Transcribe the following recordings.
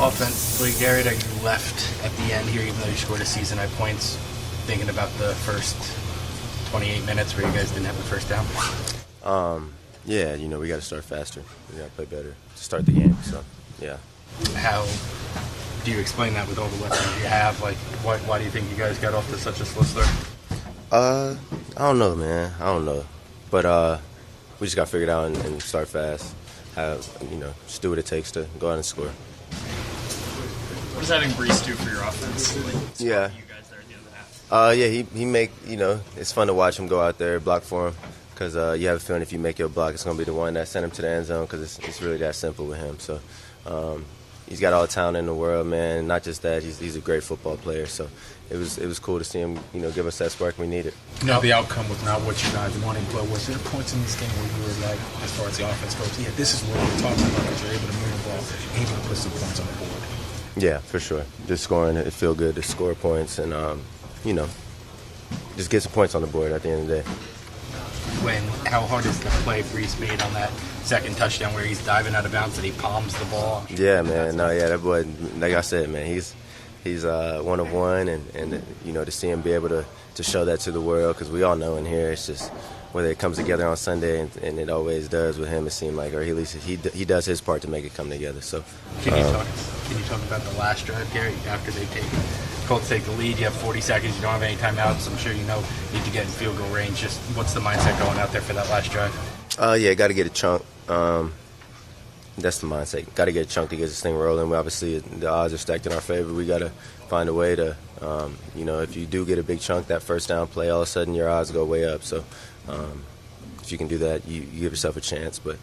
Offensively, Garrett, are you left at the end here, even though you scored a season high points, thinking about the first 28 minutes where you guys didn't have the first down? Yeah, we got to start faster. We got to play better to start the game. So, yeah. How do you explain that with all the weapons you have? Like, why do you think you guys got off to such a slow start? I don't know, man. I don't know. But we just got to figure it out and start fast. Just do what it takes to go out and score. What does having Brees do for your offense? Yeah. You guys there at the end of the half? Yeah, he make, it's fun to watch him go out there, block for him. Because you have a feeling if you make your block, it's going to be the one that sent him to the end zone because it's really that simple with him. So he's got all the talent in the world, man. Not just that, he's a great football player. So it was cool to see him, give us that spark we needed. Now the outcome was not what you guys wanted, but was there points in this game where you were like, as far as the offense goes, yeah, this is what we're talking about, that you're able to move the ball, able to put some points on the board? Yeah, for sure. Just scoring, it feel good to score points and, just get some points on the board at the end of the day. How hard is the play Brees made on that second touchdown where he's diving out of bounds and he palms the ball? Yeah, man. No, yeah, that boy, like I said, man, he's one of one, and to see him be able to show that to the world, because we all know in here it's just whether it comes together on Sunday, and it always does with him. It seemed like, or at least he does his part to make it come together. So can you talk about the last drive, Gary? After Colts take the lead, you have 40 seconds, you don't have any timeouts. I'm sure you need to get in field goal range. Just what's the mindset going out there for that last drive? Yeah, got to get a chunk. That's the mindset. Got to get a chunk to get this thing rolling. Obviously, the odds are stacked in our favor. We got to find a way to, if you do get a big chunk, that first down play, all of a sudden your odds go way up. So if you can do that, you give yourself a chance. But,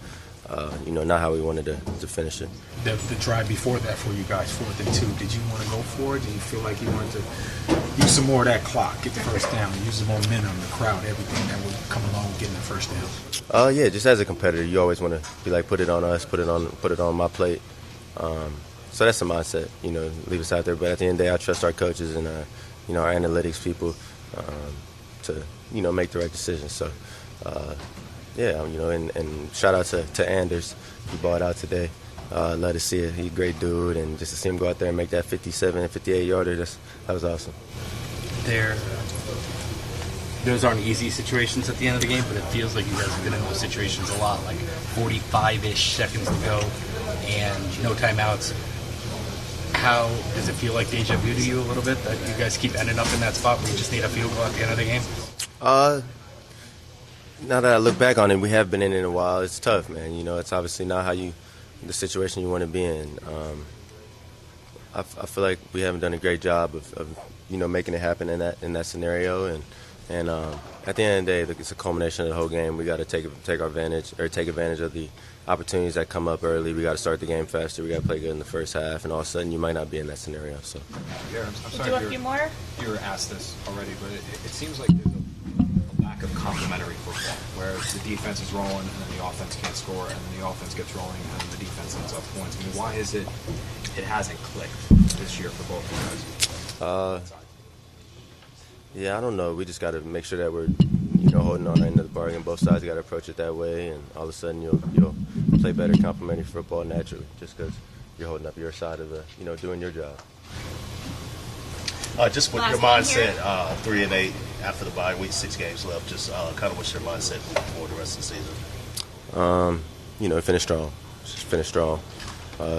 not how we wanted to finish it. The drive before that for you guys, 4th and 2, did you want to go for it? Did you feel like you wanted to use some more of that clock, get the first down, use the momentum, the crowd, everything that would come along with getting the first down? Yeah, just as a competitor, you always want to be like, put it on us, put it on my plate. So that's the mindset, leave us out there. But at the end of the day, I trust our coaches and our analytics people to make the right decisions. So and shout out to Anders, he balled out today. Love to see it. He's a great dude, and just to see him go out there and make that 57, 58-yarder, that was awesome. Those aren't easy situations at the end of the game, but it feels like you guys have been in those situations a lot, like 45-ish seconds to go and no timeouts. How does it feel like deja vu to you a little bit that you guys keep ending up in that spot where you just need a field goal at the end of the game? Now that I look back on it, we have been in it a while. It's tough, man. It's obviously not the situation you want to be in. I feel like we haven't done a great job of making it happen in that scenario. And at the end of the day, it's a culmination of the whole game. We got to take advantage of the opportunities that come up early. We got to start the game faster. We got to play good in the first half, and all of a sudden you might not be in that scenario. So, yeah, I'm sorry. Do a few more? You were asked this already, but it seems like there's a lack of complementary football, where the defense is rolling and then the offense can't score, and then the offense gets rolling and then the defense ends up points. I mean, why is it hasn't clicked this year for both of you guys? Yeah, I don't know. We just got to make sure that we're, holding on our end of the bargain. Both sides got to approach it that way, and all of a sudden you'll play better complementary football naturally, just because you're holding up your side of the, doing your job. Just with your mindset, 3-8 after the bye week, 6 games left. Just kind of what's your mindset for the rest of the season? Finish strong. Just finish strong.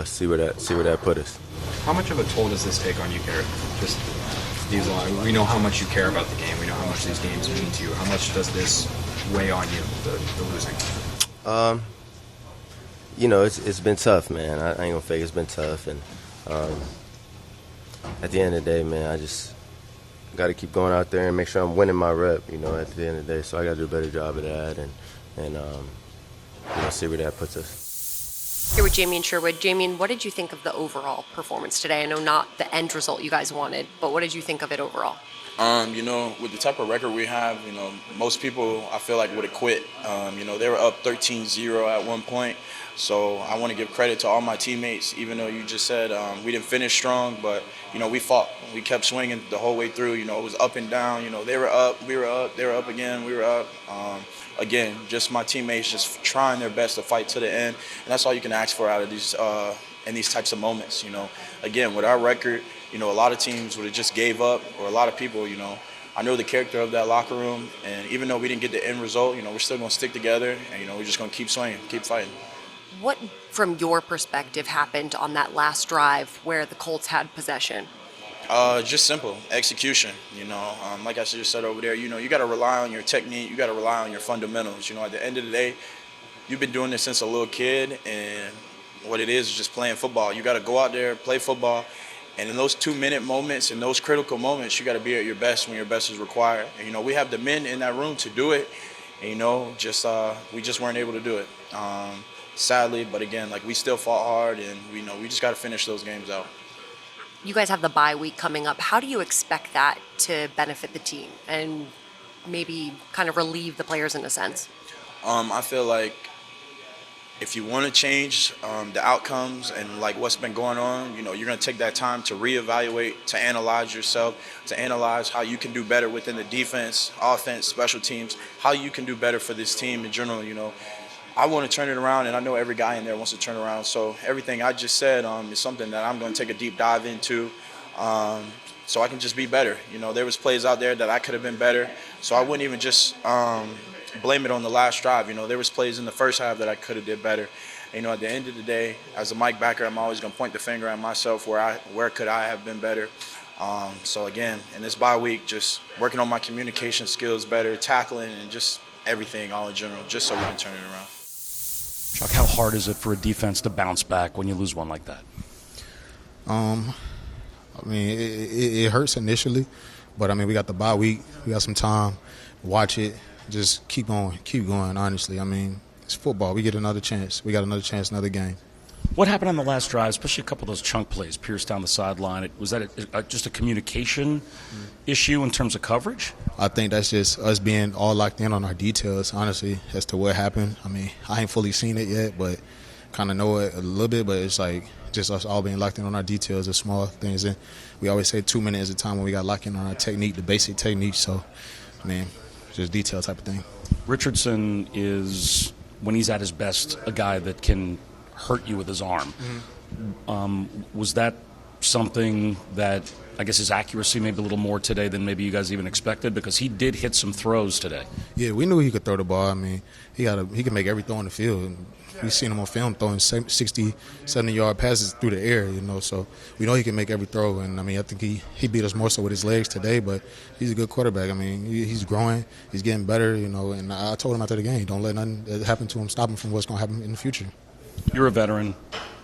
See where that put us. How much of a toll does this take on you, Garrett? Just we know how much you care about the game. We know how much these games mean to you. How much does this weigh on you, the losing? It's been tough, man. I ain't gonna fake it's been tough, and at the end of the day, man, I just got to keep going out there and make sure I'm winning my rep. At the end of the day, so I got to do a better job of that, and see where that puts us. Here with Jamien Sherwood. Jamien, what did you think of the overall performance today? I know not the end result you guys wanted, but what did you think of it overall? With the type of record we have, most people I feel like would have quit. They were up 13-0 at one point. So I want to give credit to all my teammates, even though you just said we didn't finish strong, but, we fought. We kept swinging the whole way through. It was up and down. They were up, we were up, they were up again, we were up. Again, just my teammates just trying their best to fight to the end. And that's all you can ask for out of these in these types of moments. You know, again, with our record, you know, a lot of teams would have just gave up, or a lot of people, you know. I know the character of that locker room, and even though we didn't get the end result, you know, we're still going to stick together, and, you know, we're just going to keep swinging, keep fighting. What, from your perspective, happened on that last drive where the Colts had possession? Just simple execution. You know, like I just said over there, you know, you got to rely on your technique. You got to rely on your fundamentals. You know, at the end of the day, you've been doing this since a little kid, and what it is just playing football. You got to go out there, play football. And in those 2-minute moments, in those critical moments, you got to be at your best when your best is required. And, you know, we have the men in that room to do it. And, you know, we just weren't able to do it, sadly. But, again, like, we still fought hard, and, we know we just got to finish those games out. You guys have the bye week coming up. How do you expect that to benefit the team and maybe kind of relieve the players in a sense? I feel like if you want to change the outcomes and like what's been going on, you know, you're going to take that time to reevaluate, to analyze yourself, to analyze how you can do better within the defense, offense, special teams, how you can do better for this team in general. You know, I want to turn it around, and I know every guy in there wants to turn around. So everything I just said is something that I'm going to take a deep dive into, so I can just be better. You know, there was plays out there that I could have been better, so I wouldn't even just blame it on the last drive. You know, there was plays in the first half that I could have did better. You know, at the end of the day, as a Mike backer, I'm always going to point the finger at myself where could I have been better. So again, in this bye week, just working on my communication skills better, tackling, and just everything all in general, just so we can turn it around. Chuck, how hard is it for a defense to bounce back when you lose one like that? I mean, it hurts initially, but I mean, we got the bye week, we got some time, watch it. Just keep going, honestly. I mean, it's football. We get another chance. We got another chance, another game. What happened on the last drive, especially a couple of those chunk plays, Pierce down the sideline? Was that just a communication issue in terms of coverage? I think that's just us being all locked in on our details, honestly, as to what happened. I mean, I ain't fully seen it yet, but kind of know it a little bit, but it's like just us all being locked in on our details, the small things. And we always say 2 minutes at a time when we got locked in on our technique, the basic technique. So, I mean, just detail type of thing. Richardson is, when he's at his best, a guy that can hurt you with his arm. Was that something that, I guess his accuracy maybe a little more today than maybe you guys even expected? Because he did hit some throws today. Yeah, we knew he could throw the ball. I mean, he can make every throw on the field. We've seen him on film throwing 60, 70-yard passes through the air, you know, so we know he can make every throw. And, I mean, I think he beat us more so with his legs today, but he's a good quarterback. I mean, he's growing. He's getting better, you know, and I told him after the game, don't let nothing that happen to him stop him from what's going to happen in the future. You're a veteran.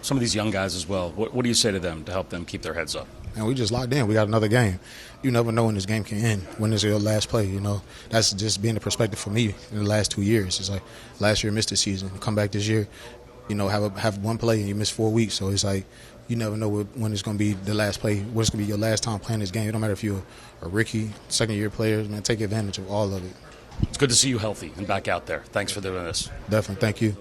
Some of these young guys as well. What do you say to them to help them keep their heads up? And we just locked in. We got another game. You never know when this game can end, when it's your last play, you know. That's just been the perspective for me in the last 2 years. It's like last year missed the season. Come back this year, you know, have one play and you miss 4 weeks. So it's like you never know when it's going to be the last play, when it's going to be your last time playing this game. It don't matter if you're a rookie, second-year player, man, take advantage of all of it. It's good to see you healthy and back out there. Thanks for doing this. Definitely. Thank you.